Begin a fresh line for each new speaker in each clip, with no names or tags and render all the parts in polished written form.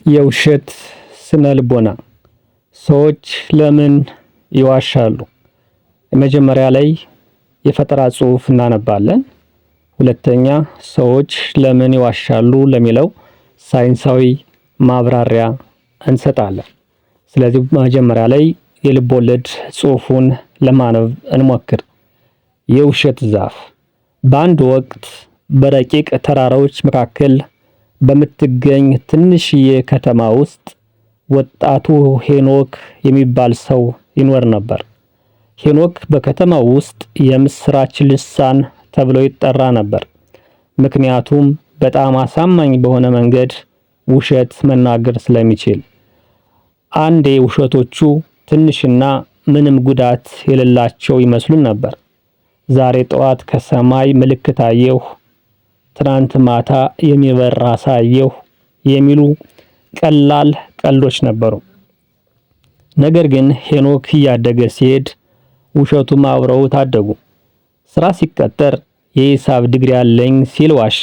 የውሸት ስነ ልቦና ሰዎች ለምን ይዋሻሉ? መጀመሪያ ላይ የፈጠራ ጽሑፍ እናነባለን። ሁለተኛ ሰዎች ለምን ይዋሻሉ ለሚለው ሳይንሳዊ ማብራሪያ እንሰጣለን። ስለዚህ መጀመሪያ ላይ የልብ ወለድ ጽሑፉን ለማንበብ እንሞክር። የውሸት ዛፍ። በአንድ ወቅት በረቂቅ ተራራዎች መካከል በምትገኝ ትንሽዬ ከተማ ውስጥ ወጣቱ ሄኖክ የሚባል ሰው ይኖር ነበር። ሄኖክ በከተማው ውስጥ የምስራች ልሳን ተብሎ ይጠራ ነበር። ምክንያቱም በጣም አሳማኝ በሆነ መንገድ ውሸት መናገር ስለሚችል። አንዴ ውሸቶቹ ትንሽና ምንም ጉዳት የሌላቸው ይመስሉን ነበር። ዛሬ ጠዋት ከሰማይ ምልክት አየሁ፣ ትናንት ማታ የሚበር ዓሣ አየሁ የሚሉ ቀላል ቀልዶች ነበሩ። ነገር ግን ሄኖክ እያደገ ሲሄድ ውሸቱም አብረው ታደጉ። ስራ ሲቀጠር የሂሳብ ዲግሪ አለኝ ሲል ዋሸ።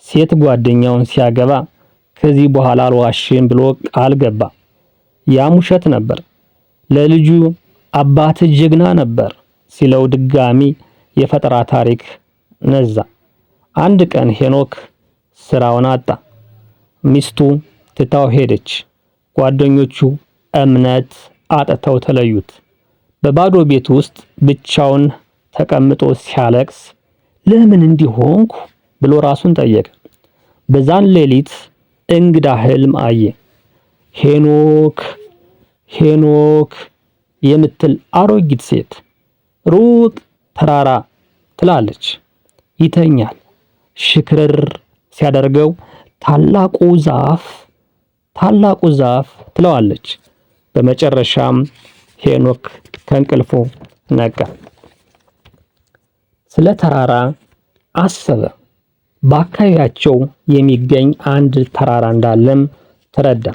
ሴት ጓደኛውን ሲያገባ ከዚህ በኋላ አልዋሽም ብሎ ቃል ገባ። ያም ውሸት ነበር። ለልጁ አባት ጀግና ነበር ሲለው ድጋሚ የፈጠራ ታሪክ ነዛ። አንድ ቀን ሄኖክ ስራውን አጣ። ሚስቱ ትታው ሄደች። ጓደኞቹ እምነት አጥተው ተለዩት። በባዶ ቤት ውስጥ ብቻውን ተቀምጦ ሲያለቅስ ለምን እንዲህ ሆንኩ ብሎ ራሱን ጠየቀ። በዛን ሌሊት እንግዳ ህልም አየ። ሄኖክ ሄኖክ የምትል አሮጊት ሴት ሩቅ ተራራ ትላለች። ይተኛል። ሽክርር ሲያደርገው ታላቁ ዛፍ ትለዋለች። በመጨረሻም ሄኖክ ከእንቅልፉ ነቃ። ስለ ተራራ አሰበ። በአካባቢያቸው የሚገኝ አንድ ተራራ እንዳለም ተረዳ።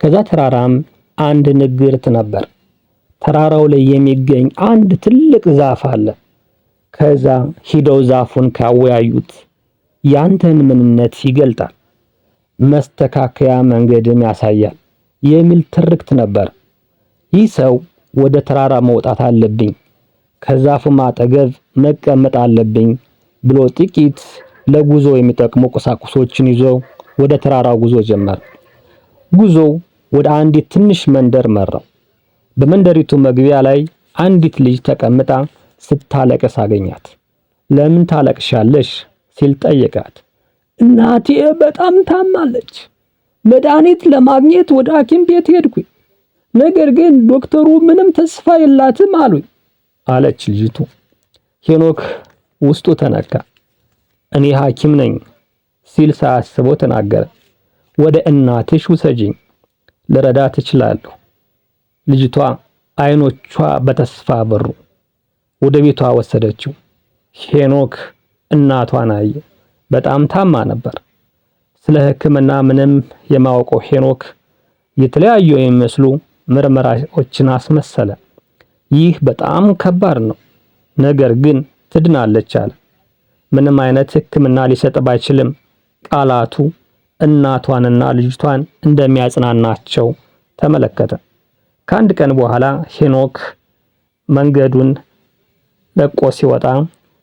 ከዛ ተራራም አንድ ንግርት ነበር። ተራራው ላይ የሚገኝ አንድ ትልቅ ዛፍ አለ። ከዛ ሂደው ዛፉን ካወያዩት ያንተን ምንነት ይገልጣል፣ መስተካከያ መንገድም ያሳያል የሚል ትርክት ነበር። ይህ ሰው ወደ ተራራ መውጣት አለብኝ፣ ከዛፉም አጠገብ መቀመጥ አለብኝ ብሎ ጥቂት ለጉዞ የሚጠቅሙ ቁሳቁሶችን ይዞ ወደ ተራራው ጉዞ ጀመረ። ጉዞው ወደ አንዲት ትንሽ መንደር መራው። በመንደሪቱ መግቢያ ላይ አንዲት ልጅ ተቀምጣ ስታለቅስ አገኛት። ለምን ታለቅሻለሽ ሲል ጠየቃት። እናቴ በጣም ታማለች። መድኃኒት ለማግኘት ወደ ሐኪም ቤት ሄድኩኝ። ነገር ግን ዶክተሩ ምንም ተስፋ የላትም አሉኝ አለች ልጅቱ። ሄኖክ ውስጡ ተነካ። እኔ ሐኪም ነኝ ሲል ሳያስበው ተናገረ። ወደ እናትሽ ውሰጂኝ፣ ልረዳት እችላለሁ። ልጅቷ አይኖቿ በተስፋ በሩ። ወደ ቤቷ ወሰደችው። ሄኖክ እናቷን አየ። በጣም ታማ ነበር። ስለ ሕክምና ምንም የማያውቀው ሄኖክ የተለያዩ የሚመስሉ ምርመራዎችን አስመሰለ። ይህ በጣም ከባድ ነው፣ ነገር ግን ትድናለች አለ። ምንም አይነት ሕክምና ሊሰጥ ባይችልም ቃላቱ እናቷንና ልጅቷን እንደሚያጽናናቸው ተመለከተ። ከአንድ ቀን በኋላ ሄኖክ መንገዱን ለቆ ሲወጣ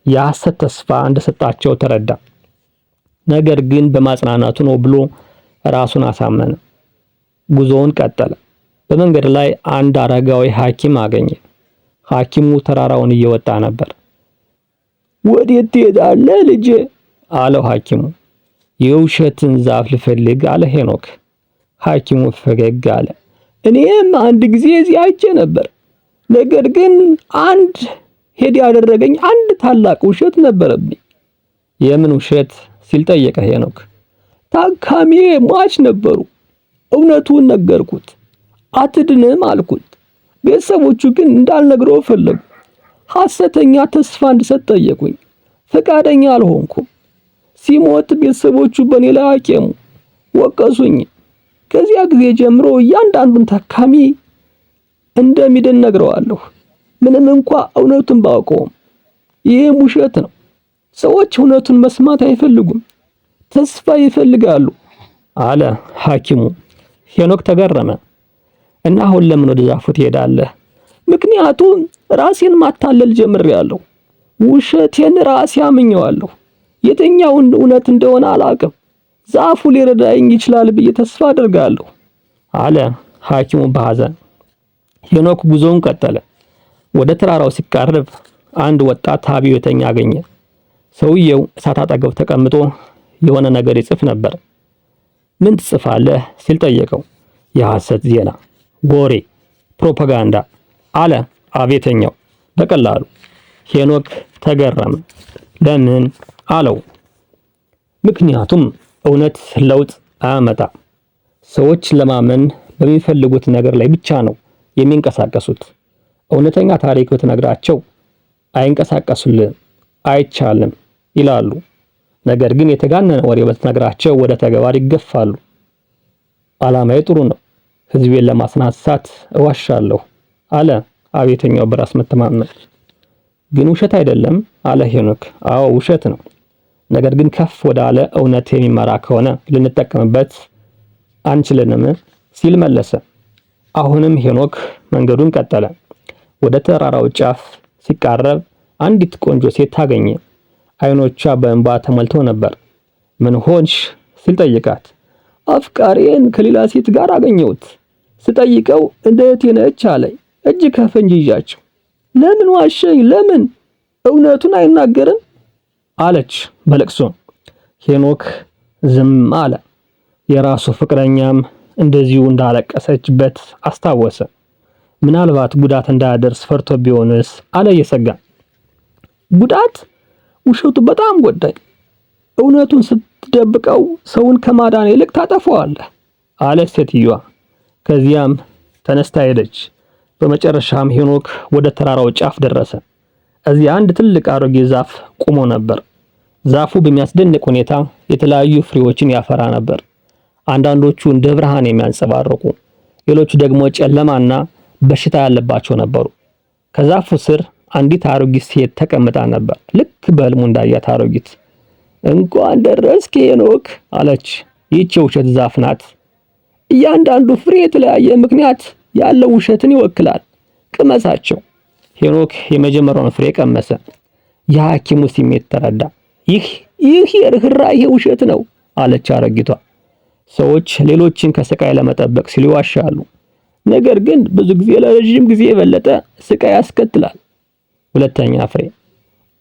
የሐሰት ተስፋ እንደሰጣቸው ተረዳ። ነገር ግን በማጽናናቱ ነው ብሎ ራሱን አሳመነ። ጉዞውን ቀጠለ። በመንገድ ላይ አንድ አረጋዊ ሐኪም አገኘ። ሐኪሙ ተራራውን እየወጣ ነበር። ወዴት ትሄዳለህ ልጄ? አለው ሐኪሙ። የውሸትን ዛፍ ልፈልግ አለ ሄኖክ። ሐኪሙ ፈገግ አለ። እኔም አንድ ጊዜ እዚህ አይቼ ነበር። ነገር ግን አንድ ሄድ ያደረገኝ አንድ ታላቅ ውሸት ነበረብኝ። የምን ውሸት ሲል ጠየቀ ሄኖክ። ታካሚዬ ሟች ነበሩ። እውነቱን ነገርኩት። አትድንም አልኩት። ቤተሰቦቹ ግን እንዳልነግረው ፈለጉ። ሐሰተኛ ተስፋ እንድሰጥ ጠየቁኝ። ፈቃደኛ አልሆንኩም። ሲሞት ቤተሰቦቹ በኔ ላይ አቄሙ፣ ወቀሱኝ። ከዚያ ጊዜ ጀምሮ እያንዳንዱን ታካሚ እንደሚድን ነግረዋለሁ፣ ምንም እንኳ እውነቱን ባውቀውም። ይህም ውሸት ነው። ሰዎች እውነቱን መስማት አይፈልጉም፣ ተስፋ ይፈልጋሉ አለ ሐኪሙ። ሄኖክ ተገረመ። እና አሁን ለምን ወደ ዛፉ ትሄዳለህ? ምክንያቱም ራሴን ማታለል ጀምሬያለሁ። ውሸቴን ራሴ አምኜዋለሁ። የትኛውን እውነት እንደሆነ አላውቅም። ዛፉ ሊረዳኝ ይችላል ብዬ ተስፋ አደርጋለሁ አለ ሐኪሙ በሐዘን። ሄኖክ ጉዞውን ቀጠለ። ወደ ተራራው ሲቃረብ አንድ ወጣት አብዮተኛ አገኘ። ሰውየው እሳት አጠገብ ተቀምጦ የሆነ ነገር ይጽፍ ነበር። ምን ትጽፋለህ ሲል ጠየቀው። የሐሰት ዜና፣ ወሬ፣ ፕሮፓጋንዳ አለ አብዮተኛው በቀላሉ። ሄኖክ ተገረመ። ለምን አለው። ምክንያቱም እውነት ለውጥ አያመጣም። ሰዎች ለማመን በሚፈልጉት ነገር ላይ ብቻ ነው የሚንቀሳቀሱት። እውነተኛ ታሪክ ብትነግራቸው አይንቀሳቀሱልም፣ አይቻልም ይላሉ። ነገር ግን የተጋነነ ወሬ ብትነግራቸው ወደ ተግባር ይገፋሉ። ዓላማዬ ጥሩ ነው፣ ህዝቤን ለማስነሳት እዋሻለሁ አለ አብዮተኛው በራስ መተማመን። ግን ውሸት አይደለም አለ ሄኖክ። አዎ ውሸት ነው፣ ነገር ግን ከፍ ወዳለ እውነት የሚመራ ከሆነ ልንጠቀምበት አንችልንም ሲል መለሰ። አሁንም ሄኖክ መንገዱን ቀጠለ። ወደ ተራራው ጫፍ ሲቃረብ አንዲት ቆንጆ ሴት ታገኘ። አይኖቿ በእንባ ተሞልተው ነበር። ምን ሆንሽ ሲል ጠይቃት። አፍቃሪዬን ከሌላ ሴት ጋር አገኘሁት። ስጠይቀው እንደ እህቴ ነች አለኝ። እጅ ከፈንጅ ይዣቸው። ለምን ዋሸኝ? ለምን እውነቱን አይናገርም? አለች በለቅሶ። ሄኖክ ዝም አለ። የራሱ ፍቅረኛም እንደዚሁ እንዳለቀሰችበት አስታወሰ። ምናልባት ጉዳት እንዳያደርስ ፈርቶ ቢሆንስ አለ እየሰጋ። ጉዳት? ውሸቱ በጣም ጎዳኝ። እውነቱን ስትደብቀው ሰውን ከማዳን ይልቅ ታጠፈዋለህ አለች ሴትዮዋ። ከዚያም ተነስታ ሄደች። በመጨረሻም ሄኖክ ወደ ተራራው ጫፍ ደረሰ። እዚያ አንድ ትልቅ አሮጌ ዛፍ ቆሞ ነበር። ዛፉ በሚያስደንቅ ሁኔታ የተለያዩ ፍሬዎችን ያፈራ ነበር። አንዳንዶቹ እንደ ብርሃን የሚያንጸባርቁ፣ ሌሎቹ ደግሞ ጨለማና በሽታ ያለባቸው ነበሩ። ከዛፉ ስር አንዲት አሮጊት ሴት ተቀምጣ ነበር። ልክ በሕልሙ እንዳያት አሮጊት። እንኳን ደረስክ ሄኖክ አለች። ይህች የውሸት ዛፍ ናት። እያንዳንዱ ፍሬ የተለያየ ምክንያት ያለው ውሸትን ይወክላል። ቅመሳቸው። ሄኖክ የመጀመሪያውን ፍሬ ቀመሰ። የሐኪሙ ስሜት ተረዳ። ይህ የርህራሄ ውሸት ነው አለች አሮጊቷ። ሰዎች ሌሎችን ከስቃይ ለመጠበቅ ሲሉ ይዋሻሉ። ነገር ግን ብዙ ጊዜ ለረጅም ጊዜ የበለጠ ስቃይ ያስከትላል። ሁለተኛ ፍሬ።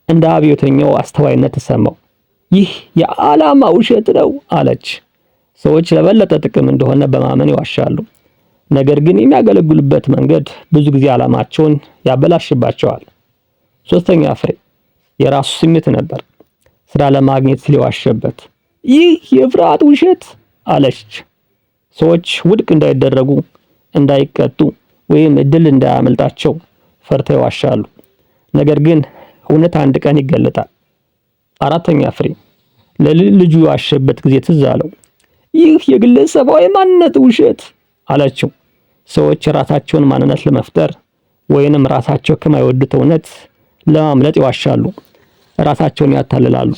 እንደ አብዮተኛው አስተዋይነት ተሰማው። ይህ የዓላማ ውሸት ነው አለች። ሰዎች ለበለጠ ጥቅም እንደሆነ በማመን ይዋሻሉ። ነገር ግን የሚያገለግሉበት መንገድ ብዙ ጊዜ ዓላማቸውን ያበላሽባቸዋል። ሶስተኛ ፍሬ። የራሱ ስሜት ነበር። ስራ ለማግኘት ሲል የዋሸበት። ይህ የፍርሃት ውሸት አለች። ሰዎች ውድቅ እንዳይደረጉ፣ እንዳይቀጡ ወይም እድል እንዳያመልጣቸው ፈርተው ይዋሻሉ። ነገር ግን እውነት አንድ ቀን ይገለጣል። አራተኛ ፍሬ። ለልጁ የዋሸበት ጊዜ ትዝ አለው። ይህ የግለሰባዊ ማንነት ውሸት አለችው። ሰዎች የራሳቸውን ማንነት ለመፍጠር ወይንም ራሳቸው ከማይወዱት እውነት ለማምለጥ ይዋሻሉ፣ ራሳቸውን ያታልላሉ።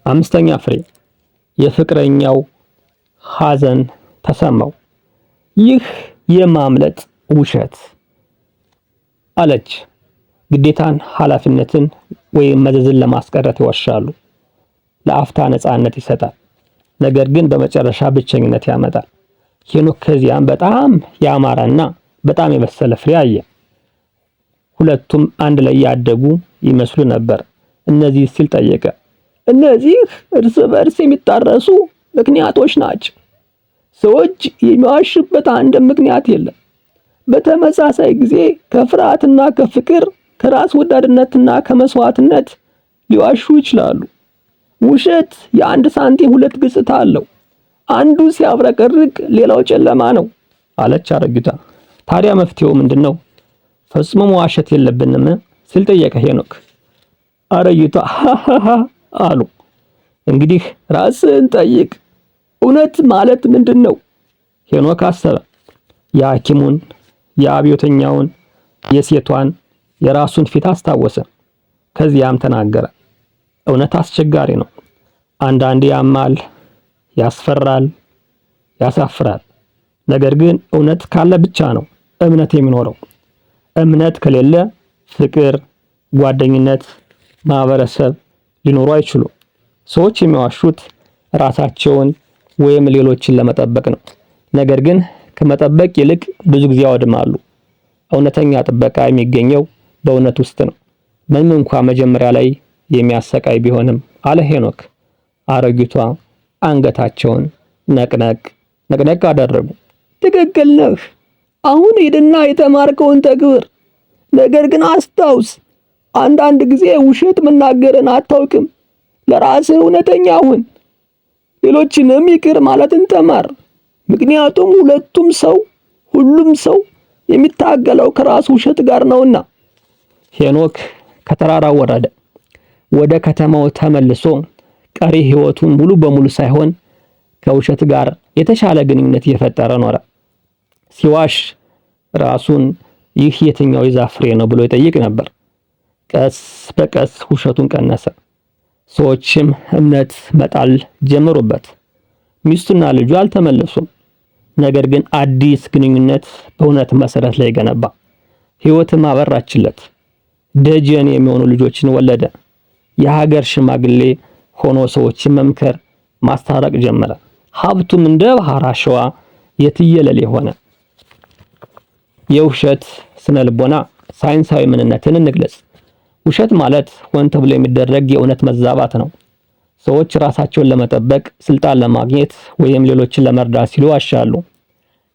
አምስተኛ ፍሬ። የፍቅረኛው ሐዘን ተሰማው። ይህ የማምለጥ ውሸት አለች። ግዴታን፣ ኃላፊነትን ወይም መዘዝን ለማስቀረት ይዋሻሉ። ለአፍታ ነፃነት ይሰጣል፣ ነገር ግን በመጨረሻ ብቸኝነት ያመጣል። ሄኖክ ከዚያም በጣም ያማረና በጣም የበሰለ ፍሬ አየ። ሁለቱም አንድ ላይ ያደጉ ይመስሉ ነበር። እነዚህ ሲል ጠየቀ። እነዚህ እርስ በርስ የሚጣረሱ ምክንያቶች ናቸው። ሰዎች የሚዋሹበት አንድ ምክንያት የለም። በተመሳሳይ ጊዜ ከፍርሃትና ከፍቅር፣ ከራስ ወዳድነትና ከመስዋዕትነት ሊዋሹ ይችላሉ። ውሸት የአንድ ሳንቲም ሁለት ገጽታ አለው። አንዱ ሲያብረቀርቅ ሌላው ጨለማ ነው አለች አሮጊቷ። ታዲያ መፍትሄው ምንድነው? ፈጽሞ መዋሸት የለብንም ሲል ጠየቀ ሄኖክ። አሮጊቷ አሉ። እንግዲህ ራስህን ጠይቅ፣ እውነት ማለት ምንድነው? ሄኖክ አሰበ። የሐኪሙን፣ የአብዮተኛውን፣ የሴቷን፣ የራሱን ፊት አስታወሰ። ከዚያም ተናገረ። እውነት አስቸጋሪ ነው። አንዳንዴ ያማል፣ ያስፈራል፣ ያሳፍራል። ነገር ግን እውነት ካለ ብቻ ነው እምነት የሚኖረው። እምነት ከሌለ ፍቅር፣ ጓደኝነት፣ ማህበረሰብ ሊኖሩ አይችሉም። ሰዎች የሚዋሹት ራሳቸውን ወይም ሌሎችን ለመጠበቅ ነው። ነገር ግን ከመጠበቅ ይልቅ ብዙ ጊዜ ያወድማሉ። እውነተኛ ጥበቃ የሚገኘው በእውነት ውስጥ ነው። ምንም እንኳን መጀመሪያ ላይ የሚያሰቃይ ቢሆንም አለ ሄኖክ። አሮጊቷ አንገታቸውን ነቅነቅ አደረጉ። ትክክል ነህ። አሁን ሂድና የተማርከውን ተግብር። ነገር ግን አስታውስ፣ አንዳንድ ጊዜ ውሸት መናገርን አታውቅም። ለራስህ እውነተኛ ሁን። ሌሎችንም ይቅር ማለትን ተማር። ምክንያቱም ሁሉም ሰው የሚታገለው ከራሱ ውሸት ጋር ነውና። ሄኖክ ከተራራው ወረደ። ወደ ከተማው ተመልሶ ቀሪ ህይወቱን ሙሉ በሙሉ ሳይሆን ከውሸት ጋር የተሻለ ግንኙነት እየፈጠረ ኖረ። ሲዋሽ ራሱን ይህ የትኛው የዛፍ ፍሬ ነው ብሎ ይጠይቅ ነበር። ቀስ በቀስ ውሸቱን ቀነሰ። ሰዎችም እምነት መጣል ጀመሩበት። ሚስቱና ልጁ አልተመለሱም። ነገር ግን አዲስ ግንኙነት በእውነት መሰረት ላይ ገነባ። ህይወትም አበራችለት። ደጀን የሚሆኑ ልጆችን ወለደ። የሀገር ሽማግሌ ሆኖ ሰዎችን መምከር፣ ማስታረቅ ጀመረ። ሀብቱም እንደ ባህር አሸዋ የትየለሌ ሆነ። የውሸት ስነ ልቦና ሳይንሳዊ ምንነትን እንግለጽ። ውሸት ማለት ሆን ተብሎ የሚደረግ የእውነት መዛባት ነው። ሰዎች ራሳቸውን ለመጠበቅ፣ ስልጣን ለማግኘት ወይም ሌሎችን ለመርዳት ሲሉ ያሻሉ።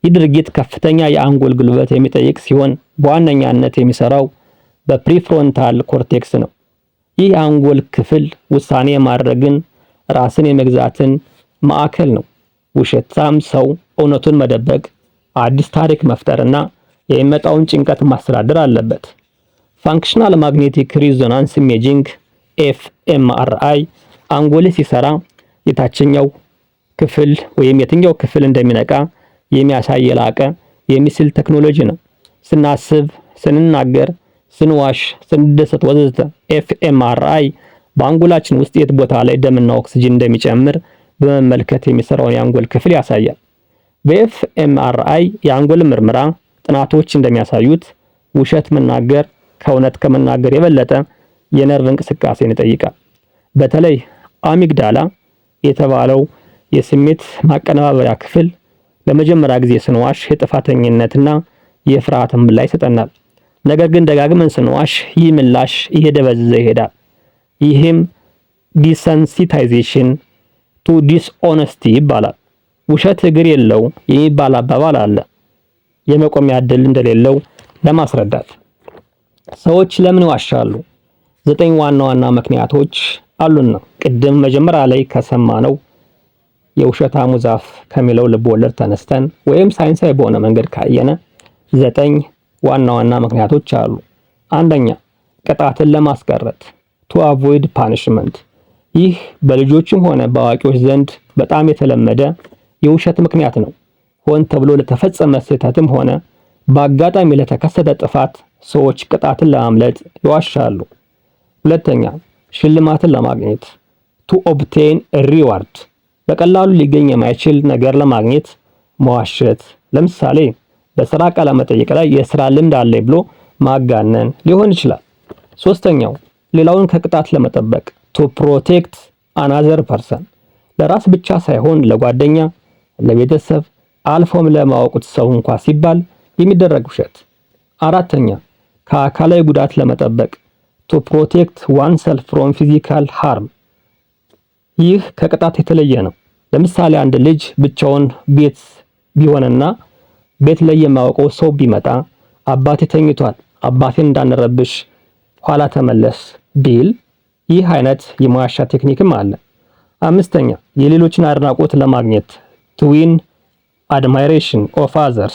ይህ ድርጊት ከፍተኛ የአንጎል ጉልበት የሚጠይቅ ሲሆን በዋነኛነት የሚሰራው በፕሪፍሮንታል ኮርቴክስ ነው። ይህ የአንጎል ክፍል ውሳኔ ማድረግን፣ ራስን የመግዛትን ማዕከል ነው። ውሸታም ሰው እውነቱን መደበቅ፣ አዲስ ታሪክ መፍጠርና የሚመጣውን ጭንቀት ማስተዳደር አለበት። ፋንክሽናል ማግኔቲክ ሪዞናንስ ኢሜጂንግ ኤፍኤምአርአይ አንጎል ሲሰራ የታችኛው ክፍል ወይም የትኛው ክፍል እንደሚነቃ የሚያሳይ የላቀ የሚስል ቴክኖሎጂ ነው። ስናስብ፣ ስንናገር፣ ስንዋሽ፣ ስንደሰት ወዘተ ኤፍኤምአርአይ በአንጎላችን ውስጥ የት ቦታ ላይ ደምና ኦክሲጅን እንደሚጨምር በመመልከት የሚሰራውን የአንጎል ክፍል ያሳያል። በኤፍኤምአርአይ የአንጎል ምርመራ ጥናቶች እንደሚያሳዩት ውሸት መናገር ከእውነት ከመናገር የበለጠ የነርቭ እንቅስቃሴን ይጠይቃል። በተለይ አሚግዳላ የተባለው የስሜት ማቀነባበሪያ ክፍል ለመጀመሪያ ጊዜ ስንዋሽ የጥፋተኝነትና የፍርሃት ምላሽ ይሰጠናል። ነገር ግን ደጋግመን ስንዋሽ ይህ ምላሽ እየደበዘዘ ይሄዳል። ይህም ዲሰንሲታይዜሽን ቱ ዲስኦነስቲ ይባላል። ውሸት እግር የለው የሚባል አባባል አለ። የመቆሚያ ዕድል እንደሌለው ለማስረዳት ሰዎች ለምን ይዋሻሉ? 9 ዋና ዋና ምክንያቶች አሉና ቅድም መጀመሪያ ላይ ከሰማነው የውሸታሙ ዛፍ ከሚለው ልቦለድ ተነስተን ወይም ሳይንሳዊ በሆነ መንገድ ካየነ 9 ዋና ዋና ምክንያቶች አሉ። አንደኛ፣ ቅጣትን ለማስቀረት to avoid punishment። ይህ በልጆችም ሆነ በአዋቂዎች ዘንድ በጣም የተለመደ የውሸት ምክንያት ነው። ሆን ተብሎ ለተፈጸመ ስህተትም ሆነ በአጋጣሚ ለተከሰተ ጥፋት ሰዎች ቅጣትን ለማምለጥ ይዋሻሉ። ሁለተኛ፣ ሽልማትን ለማግኘት to obtain a reward። በቀላሉ ሊገኝ የማይችል ነገር ለማግኘት መዋሸት። ለምሳሌ በስራ ቃለ መጠይቅ ላይ የስራ ልምድ አለኝ ብሎ ማጋነን ሊሆን ይችላል። ሶስተኛው፣ ሌላውን ከቅጣት ለመጠበቅ to protect another person። ለራስ ብቻ ሳይሆን ለጓደኛ፣ ለቤተሰብ አልፎም ለማወቁት ሰው እንኳን ሲባል የሚደረግ ውሸት። አራተኛ፣ ከአካላዊ ጉዳት ለመጠበቅ to protect oneself from physical harm። ይህ ከቅጣት የተለየ ነው። ለምሳሌ አንድ ልጅ ብቻውን ቤት ቢሆንና ቤት ላይ የማያውቀው ሰው ቢመጣ አባቴ ተኝቷል፣ አባቴን እንዳንረብሽ ኋላ ተመለስ ቢል ይህ አይነት የመዋሻ ቴክኒክም አለ። አምስተኛ፣ የሌሎችን አድናቆት ለማግኘት to win admiration of others።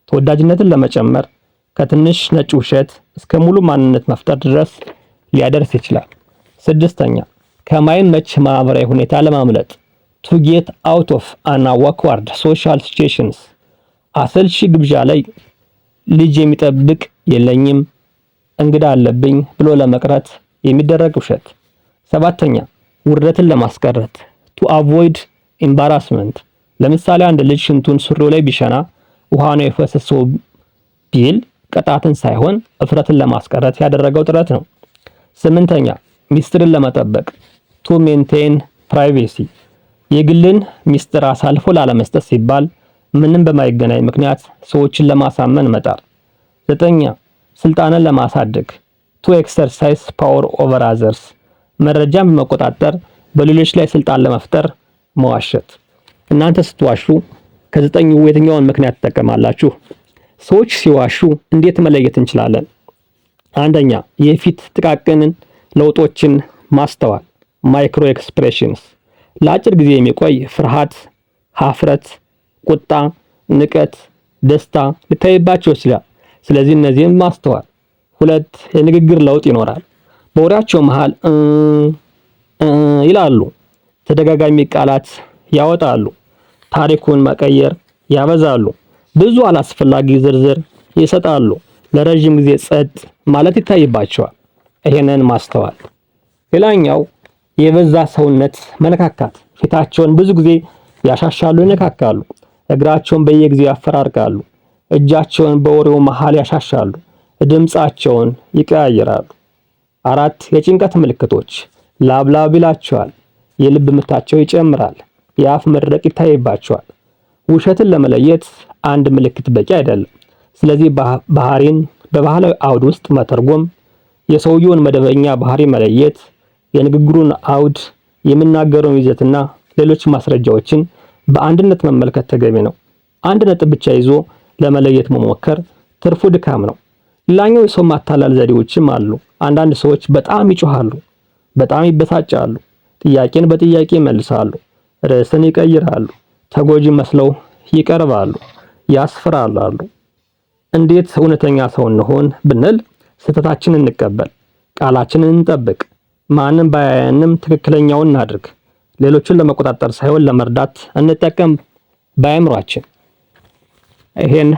ተወዳጅነትን ለመጨመር ከትንሽ ነጭ ውሸት እስከ ሙሉ ማንነት መፍጠር ድረስ ሊያደርስ ይችላል። ስድስተኛ፣ ከማይመች ማህበራዊ ሁኔታ ለማምለጥ to get out of an awkward social situations። አሰልቺ ግብዣ ላይ ልጅ የሚጠብቅ የለኝም እንግዳ አለብኝ ብሎ ለመቅረት የሚደረግ ውሸት። ሰባተኛ፣ ውርደትን ለማስቀረት to avoid ኢምባራስመንት። ለምሳሌ አንድ ልጅ ሽንቱን ሱሪው ላይ ቢሸና ውሃ ነው የፈሰሰው ቢል ቅጣትን ሳይሆን እፍረትን ለማስቀረት ያደረገው ጥረት ነው። 8ኛ ሚስጥርን ለመጠበቅ to maintain privacy። የግልን ሚስጥር አሳልፎ ላለመስጠት ሲባል ምንም በማይገናኝ ምክንያት ሰዎችን ለማሳመን መጣር። 9ኛ ስልጣንን ለማሳደግ to exercise power over others። መረጃን በመቆጣጠር በሌሎች ላይ ስልጣን ለመፍጠር መዋሸት። እናንተ ስትዋሹ ከ9ኙ የትኛውን ምክንያት ትጠቀማላችሁ? ሰዎች ሲዋሹ እንዴት መለየት እንችላለን? አንደኛ የፊት ጥቃቅንን ለውጦችን ማስተዋል ማይክሮ ኤክስፕሬሽንስ። ለአጭር ጊዜ የሚቆይ ፍርሃት፣ ሀፍረት፣ ቁጣ፣ ንቀት፣ ደስታ ሊታይባቸው ይችላል። ስለዚህ እነዚህን ማስተዋል። 2 የንግግር ለውጥ ይኖራል። በወሬያቸው መሃል ይላሉ፣ ተደጋጋሚ ቃላት ያወጣሉ፣ ታሪኩን መቀየር ያበዛሉ፣ ብዙ አላስፈላጊ ዝርዝር ይሰጣሉ፣ ለረጅም ጊዜ ጸጥ ማለት ይታይባቸዋል። ይሄንን ማስተዋል። ሌላኛው የበዛ ሰውነት መነካካት። ፊታቸውን ብዙ ጊዜ ያሻሻሉ፣ ይነካካሉ። እግራቸውን በየጊዜው ያፈራርቃሉ። እጃቸውን በወሬው መሃል ያሻሻሉ። ድምጻቸውን ይቀያየራሉ። 4 የጭንቀት ምልክቶች። ላብላብ ይላቸዋል። የልብ ምታቸው ይጨምራል። የአፍ መድረቅ ይታይባቸዋል። ውሸትን ለመለየት አንድ ምልክት በቂ አይደለም። ስለዚህ ባህሪን በባህላዊ አውድ ውስጥ መተርጎም፣ የሰውየውን መደበኛ ባህሪ መለየት፣ የንግግሩን አውድ፣ የሚናገረውን ይዘትና ሌሎች ማስረጃዎችን በአንድነት መመልከት ተገቢ ነው። አንድ ነጥብ ብቻ ይዞ ለመለየት መሞከር ትርፉ ድካም ነው። ሌላኛው የሰው ማታለል ዘዴዎችም አሉ። አንዳንድ ሰዎች በጣም ይጮሃሉ፣ በጣም ይበሳጫሉ፣ ጥያቄን በጥያቄ ይመልሳሉ፣ ርዕስን ይቀይራሉ፣ ተጎጂ መስለው ይቀርባሉ፣ ያስፈራራሉ። እንዴት እውነተኛ ሰው እንሆን ብንል ስህተታችንን እንቀበል፣ ቃላችንን እንጠብቅ፣ ማንም ባያየንም ትክክለኛውን እናድርግ። ሌሎችን ለመቆጣጠር ሳይሆን ለመርዳት እንጠቀም በአእምሯችን። ይሄን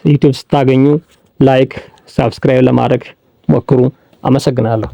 ዩቲዩብ ስታገኙ ላይክ፣ ሰብስክራይብ ለማድረግ ሞክሩ። አመሰግናለሁ።